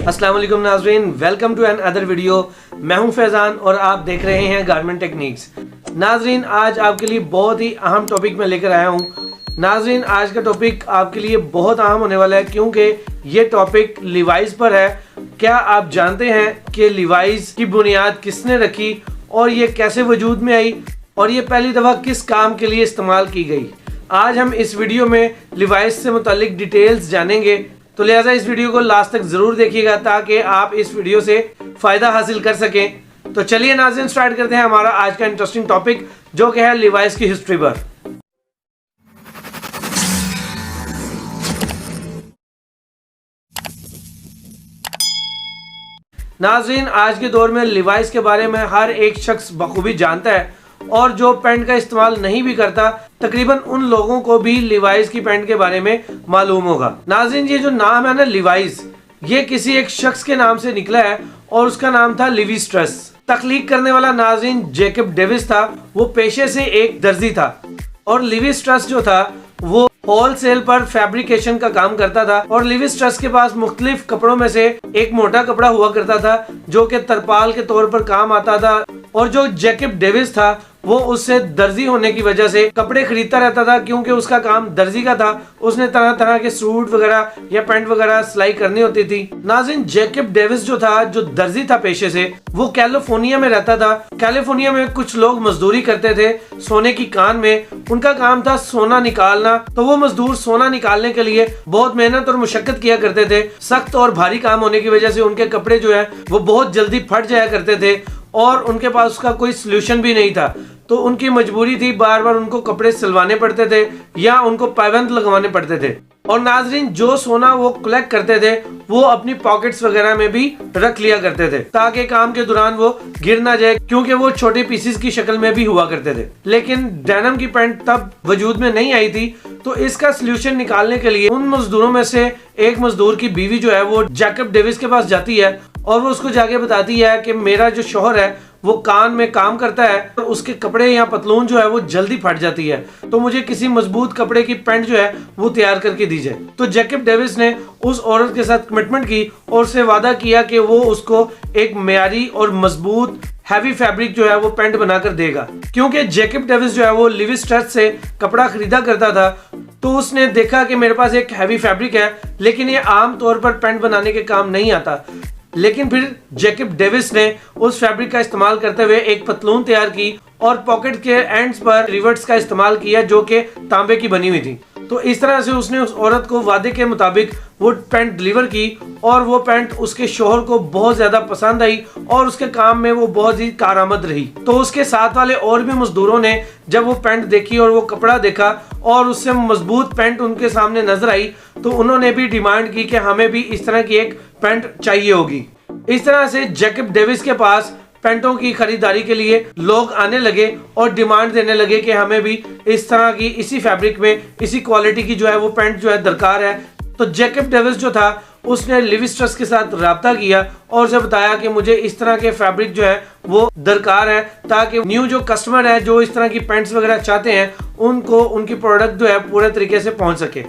अस्सलाम वालेकुम नाज़रीन, welcome to another video. मैं हूं फैज़ान और आप देख रहे हैं गारमेंट टेक्निक्स। नाज़रीन, आज आपके लिए बहुत ही अहम टॉपिक मैं लेकर आया हूं। नाज़रीन, आज का टॉपिक आपके लिए बहुत अहम होने वाला है क्योंकि ये टॉपिक लिवाइस पर है। क्या आप जानते हैं कि लिवाइस की बुनियाद किसने रखी और ये कैसे वजूद में आई और ये पहली दफ़ा किस काम के लिए इस्तेमाल की गई? आज हम इस वीडियो में लिवाइस से मुतालिक डिटेल्स जानेंगे, तो लिहाजा इस वीडियो को लास्ट तक जरूर देखिएगा ताकि आप इस वीडियो से फायदा हासिल कर सकें। तो चलिए नाज़रीन, स्टार्ट करते हैं हमारा आज का इंटरेस्टिंग टॉपिक जो कि है लिवाइस की हिस्ट्री पर। नाज़रीन, आज के दौर में लिवाइस के बारे में हर एक शख्स बखूबी जानता है और जो पैंट का इस्तेमाल नहीं भी करता, तकरीबन उन लोगों को भी लिवाइस की पैंट के बारे में मालूम होगा। नाज़रीन, ये जो नाम है ना लिवाइस, ये किसी एक शख्स के नाम से निकला है और उसका नाम था लिवी स्ट्रस। तख्लीक करने वाला नाज़रीन जैकब डेविस था। वो पेशे से एक दर्जी था और लिवी स्ट्रस जो था वो होलसेल पर फैब्रिकेशन का काम करता था और लिवी स्ट्रस के पास मुख्तलिफ कपड़ों में से एक मोटा कपड़ा हुआ करता था जो कि तरपाल के तौर पर काम आता था। और जो जैकब डेविस था वो उससे दर्जी होने की वजह से कपड़े खरीदता रहता था क्योंकि उसका काम दर्जी का था। उसने तरह तरह के सूट वगैरह या पैंट वगैरह सिलाई करनी होती थी। नाज़रीन, जैकब डेविस जो था, जो दर्जी था पेशे से, वो कैलिफोर्निया में रहता था। कैलिफोर्निया में कुछ लोग मजदूरी करते थे सोने की कान में। उनका काम था सोना निकालना। तो वो मजदूर सोना निकालने के लिए बहुत मेहनत और मुशक्कत किया करते थे। सख्त और भारी काम होने की वजह से उनके कपड़े जो है वो बहुत जल्दी फट जाया करते थे और उनके पास उसका कोई सोल्यूशन भी नहीं था। तो उनकी मजबूरी थी, बार बार उनको कपड़े सिलवाने पड़ते थे या उनको पाबंद लगवाने पड़ते थे। और नाज़रीन, जो सोना वो कलेक्ट करते थे वो अपनी पॉकेट्स वगैरह में भी रख लिया करते थे ताकि काम के दौरान वो गिर ना जाए, क्योंकि वो छोटे पीसेस की शक्ल में भी हुआ करते थे। लेकिन डेनिम की पैंट तब वजूद में नहीं आई थी। तो इसका सोल्यूशन निकालने के लिए उन मजदूरों में से एक मजदूर की बीवी जो है वो जैकब डेविस के पास जाती है और वो उसको जाके बताती है कि मेरा जो शौहर है वो कान में काम करता है और उसके कपड़े या पतलून जो है वो जल्दी फट जाती है, तो मुझे किसी मजबूत कपड़े की पैंट जो है वो तैयार करके दीजिए। तो जैकब डेविस ने उस औरत के साथ कमिटमेंट की और उससे वादा किया कि वो उसको एक मियारी और मजबूत हैवी फैब्रिक जो है वो पैंट बनाकर देगा। क्योंकि जैकब डेविस जो है वो लिवी स्ट्रस से कपड़ा खरीदा करता था, तो उसने देखा कि मेरे पास एक हैवी फैब्रिक है लेकिन ये आम तौर पर पैंट बनाने के काम नहीं आता। लेकिन फिर जैकब डेविस ने उस फैब्रिक का इस्तेमाल करते हुए एक पतलून तैयार की और पॉकेट के एंड्स पर रिवर्ट्स का इस्तेमाल किया जो कि तांबे की बनी हुई थी। तो इस तरह से उसने उस औरत को वादे के मुताबिक वो पैंट डिलीवर की और वो पैंट उसके शोहर को बहुत ज्यादा पसंद आई और उसके काम में वो बहुत ही कारआमद रही। तो उसके साथ वाले और भी मजदूरों ने जब वो पैंट देखी और वो कपड़ा देखा और उससे मजबूत पैंट उनके सामने नजर आई, तो उन्होंने भी डिमांड की कि हमें भी इस तरह की एक पैंट चाहिए होगी। इस तरह से जैकब डेविस के पास पैंटों की खरीदारी के लिए लोग आने लगे और डिमांड देने लगे कि हमें भी इस तरह की, इसी फैब्रिक में, इसी क्वालिटी की जो है वो पैंट जो है दरकार है। तो जैकब डेविस जो था उसने लिवी स्ट्रस के साथ राब्ता किया और उसे बताया कि मुझे इस तरह के फैब्रिक जो है वो दरकार है ताकि न्यू जो कस्टमर है जो इस तरह की पैंट्स वगैरह चाहते हैं उनको उनकी प्रोडक्ट जो है पूरे तरीके से पहुंच सके।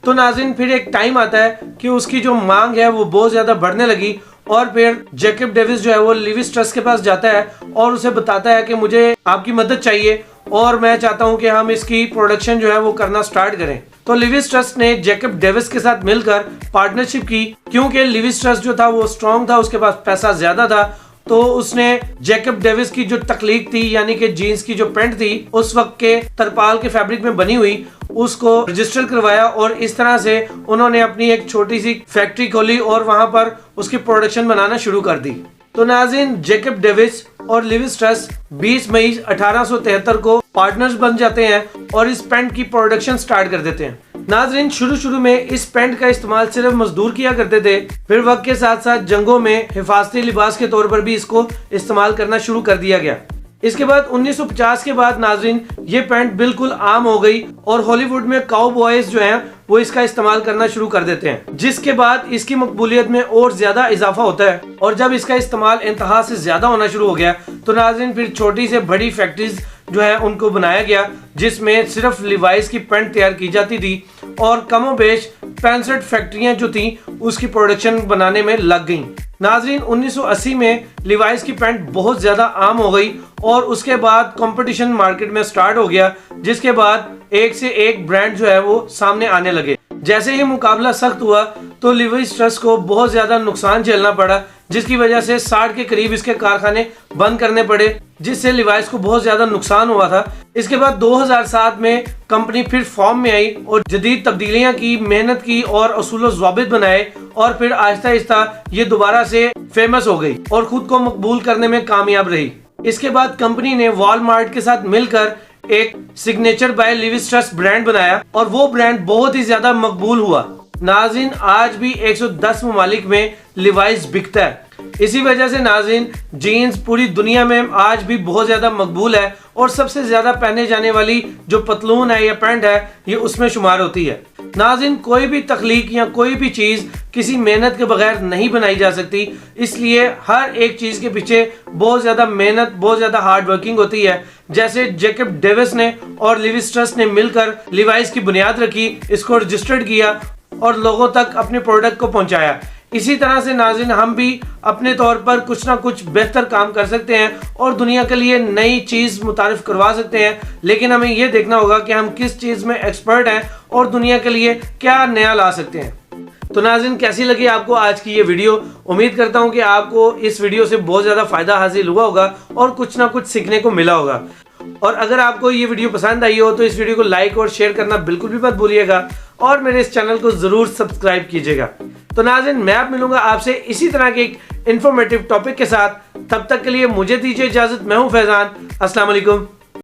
तो नाज़रीन, फिर एक टाइम आता है कि उसकी जो मांग है वो बहुत ज्यादा बढ़ने लगी और फिर जैकब डेविस जो है वो लिवी स्ट्रस के पास जाता है और उसे बताता है कि मुझे आपकी मदद चाहिए और मैं चाहता हूं कि हम इसकी प्रोडक्शन जो है वो करना स्टार्ट करें। तो लिवी स्ट्रस ने जैकब डेविस के साथ मिलकर पार्टनरशिप की। क्योंकि लिवी स्ट्रस जो था वो स्ट्रॉन्ग था, उसके पास पैसा ज्यादा था, तो उसने जैकब डेविस की जो तकलीफ थी यानी कि जीन्स की जो पैंट थी उस वक्त के तरपाल के फैब्रिक में बनी हुई, उसको रजिस्टर करवाया और इस तरह से उन्होंने अपनी एक छोटी सी फैक्ट्री खोली और वहां पर उसकी प्रोडक्शन बनाना शुरू कर दी। तो नाज़रीन, जैकब डेविस और लिवी स्ट्रस 20 मई 1873 को पार्टनर्स बन जाते हैं और इस पैंट की प्रोडक्शन स्टार्ट कर देते हैं। नाज़रीन, शुरू में इस पैंट का इस्तेमाल सिर्फ मजदूर किया करते थे, फिर वक्त के साथ साथ जंगों में हिफाजती लिबास के तौर पर भी इसको इस्तेमाल करना शुरू कर दिया गया। इसके बाद 1950 के बाद नाज़रीन ये पैंट बिल्कुल आम हो गई और हॉलीवुड में काउबॉयज जो हैं वो इसका इस्तेमाल करना शुरू कर देते हैं, जिसके बाद इसकी मकबूलियत में और ज्यादा इजाफा होता है। और जब इसका इस्तेमाल इंतहा से ज्यादा होना शुरू हो गया तो नाज़रीन फिर छोटी से बड़ी फैक्ट्रीज जो है उनको बनाया गया जिसमें सिर्फ लिवाइस की पैंट तैयार की जाती थी और कमोबेश 65 फैक्ट्रियां जो थी उसकी प्रोडक्शन बनाने में लग गईं। नाजरीन, 1980 में लिवाइस की पैंट बहुत ज्यादा आम हो गई और उसके बाद कंपटीशन मार्केट में स्टार्ट हो गया, जिसके बाद एक से एक ब्रांड जो है वो सामने आने लगे। जैसे ही मुकाबला सख्त हुआ तो लिवाइस ट्रस्ट को बहुत ज्यादा नुकसान झेलना पड़ा, जिसकी वजह से 60 के करीब इसके कारखाने बंद करने पड़े, जिससे लिवाइस को बहुत ज्यादा नुकसान हुआ था। इसके बाद 2007 में कंपनी फिर फॉर्म में आई और जदीद तब्दीलियां की, मेहनत की और असूल ज़ाबित बनाए और फिर आहिस्ता आहिस्ता ये दोबारा से फेमस हो गई और खुद को मकबूल करने में कामयाब रही। इसके बाद कंपनी ने वॉलमार्ट के साथ मिलकर एक signature bye Levi's trust brand बनाया और वो ब्रांड बहुत ही ज्यादा मकबूल हुआ। नाज़रीन, आज भी 110 ममालिक में लिवाइस बिकता है। इसी वजह से नाज़रीन, जीन्स पूरी दुनिया में आज भी बहुत ज्यादा मकबूल है और सबसे ज्यादा पहने जाने वाली जो पतलून है या पैंट है ये उसमें शुमार होती है। नाज़रीन, कोई भी तख्लीक या कोई भी चीज किसी मेहनत के बगैर नहीं बनाई जा सकती, इसलिए हर एक चीज के पीछे बहुत ज्यादा मेहनत, बहुत ज्यादा हार्ड वर्किंग होती है। जैसे जैकब डेविस ने और लिवाइस ट्रस्ट ने मिलकर लिवाइस की बुनियाद रखी, इसको रजिस्टर्ड किया और लोगों तक अपने प्रोडक्ट को पहुंचाया। इसी तरह से नाज़रीन, हम भी अपने तौर पर कुछ ना कुछ बेहतर काम कर सकते हैं और दुनिया के लिए नई चीज मुतारिफ करवा सकते हैं, लेकिन हमें यह देखना होगा कि हम किस चीज में एक्सपर्ट हैं और दुनिया के लिए क्या नया ला सकते हैं। तो नाज़रीन, कैसी लगी आपको आज की ये वीडियो? उम्मीद करता हूं कि आपको इस वीडियो से बहुत ज्यादा फायदा हासिल हुआ होगा और कुछ ना कुछ सीखने को मिला होगा। और अगर आपको ये वीडियो पसंद आई हो तो इस वीडियो को लाइक और शेयर करना बिल्कुल भी मत भूलिएगा और मेरे इस चैनल को जरूर सब्सक्राइब कीजिएगा। तो नाज़रीन, मैं अब मिलूंगा आपसे इसी तरह के एक इंफॉर्मेटिव टॉपिक के साथ। तब तक के लिए मुझे दीजिए इजाजत। मैं हूं फैजान। अस्सलाम वालेकुम।